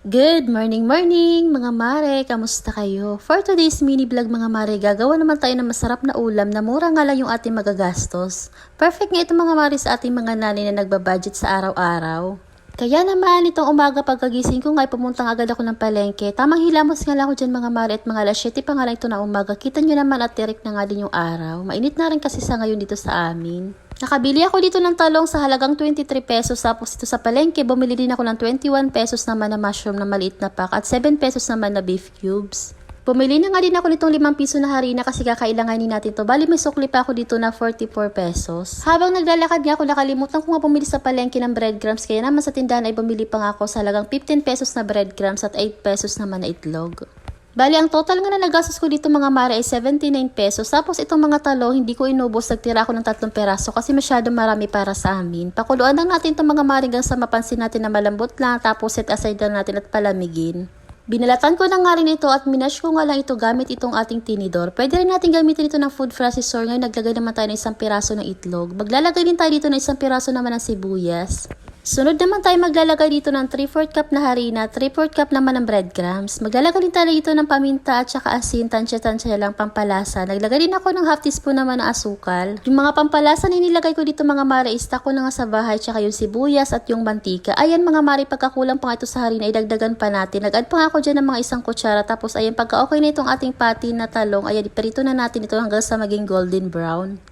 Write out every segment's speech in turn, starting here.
Good morning mga mare! Kamusta kayo? For today's mini vlog mga mare, gagawa naman tayo ng masarap na ulam na mura nga lang yung ating magagastos. Perfect nga ito mga mare sa ating mga nanay na nagbabudget sa araw-araw. Kaya naman itong umaga pagkagising ko nga pumunta agad ako ng palengke. Tamang hilamos nga lang ako dyan mga mare at mga alas 7 pa nga lang ito na umaga. Kita nyo naman at tirik na nga din yung araw. Mainit na rin kasi sa ngayon dito sa amin. Nakabili ako dito ng talong sa halagang 23 pesos, tapos ito sa palengke bumili din ako ng 21 pesos naman na mushroom na maliit na pack at 7 pesos naman na beef cubes. Bumili na nga din ako nitong 5 piso na harina kasi kakailanganin natin to. Bali may sukli pa ako dito na 44 pesos. Habang naglalakad nga ako nakalimutan ko nga bumili sa palengke ng breadcrumbs, kaya naman sa tindahan ay bumili pa nga ako sa halagang 15 pesos na breadcrumbs at 8 pesos naman na itlog. Bali, ang total nga na nagastos ko dito mga mare ay 79 pesos. Tapos itong mga talong, hindi ko inubos. Nagtira ako ng 3 peraso kasi masyado marami para sa amin. Pakuluan lang natin itong mga mare hanggang sa mapansin natin na malambot lang. Tapos set aside lang natin at palamigin. Binalatan ko na nga rin ito at minash ko nga lang ito gamit itong ating tinidor. Pwede rin natin gamitin ito ng food processor. Ngayon naglagay naman tayo ng 1 piraso ng itlog. Maglalagay din tayo dito ng 1 piraso naman ng sibuyas. Sunod naman tayo maglalagay dito ng 3/4 cup na harina, 3/4 cup naman ng breadcrumbs. Maglalagay din tayo dito ng paminta at saka asin, tansya-tansya lang pampalasa. Naglagay din ako ng half teaspoon naman ng asukal. Yung mga pampalasa na nilagay ko dito mga mare, stock ko na nga sa bahay, tsaka yung sibuyas at yung mantika. Ayan mga mare, pagkakulang pa nga ito sa harina, idagdagan pa natin. Nag-add pa nga ako dyan ng mga 1 kutsara. Tapos ayan, pagka okay na itong ating pati na talong, ayan, iparito na natin ito hanggang sa maging golden brown.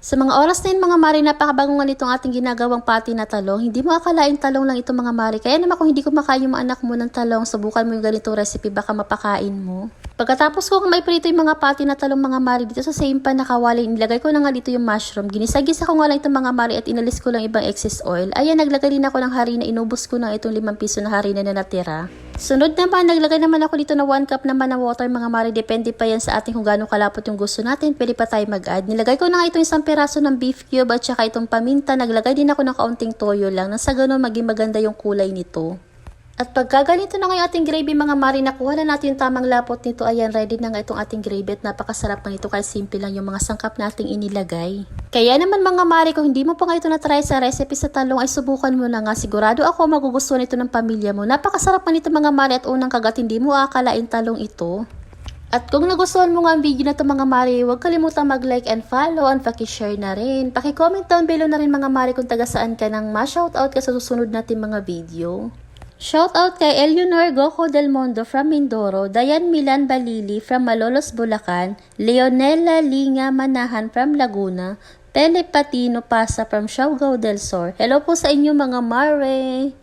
Sa mga oras na yun mga mare, napakabango nga nitong ating ginagawang pati na talong. Hindi mo akalain talong lang ito mga mare. Kaya naman kung hindi ko makain yung mga anak mo ng talong, subukan mo yung ganitong recipe, baka mapakain mo. Pagkatapos ko may prito yung mga pati na talong mga mare, dito sa same pan na kawali, nilagay ko na nga dito yung mushroom. Ginisagisa ko nga lang itong mga mare at inalis ko lang ibang excess oil. Ayan, naglagay din ako ng harina, inubos ko na itong 5 piso na harina na natira. Sunod naman, naglagay naman ako dito na 1 cup naman ng water mga mare. Depende pa yan sa ating kung gaano kalapot yung gusto natin. Pwede pa tayo mag-add. Nilagay ko na nga itong 1 peraso ng beef cube at saka itong paminta. Naglagay din ako ng kaunting toyo lang. Nang sa ganun maging maganda yung kulay nito. At pagka ganito na nga yung ating gravy mga mare, nakuha na natin yung tamang lapot nito. Ayan, ready na nga itong ating gravy at napakasarap na ito kahit simple lang yung mga sangkap nating inilagay. Kaya naman mga mare, kung hindi mo pa nga ito na-try sa recipe sa talong ay subukan mo na nga. Sigurado ako magugustuhan ito ng pamilya mo. Napakasarap pa nito mga mare at unang kagat hindi mo akalain talong ito. At kung nagustuhan mo nga ang video na ito mga mare, huwag kalimutang mag-like and follow and paki-share na rin. Paki-comment down below na rin mga mare kung taga saan ka nang ma-shoutout ka sa susunod natin mga video. Shoutout kay Eleanor Goco Del Mondo from Mindoro, Dayan Milan Balili from Malolos, Bulacan, Leonela Linga Manahan from Laguna, Pele Patino Pasa from Siargao del Sur. Hello po sa inyo mga mare!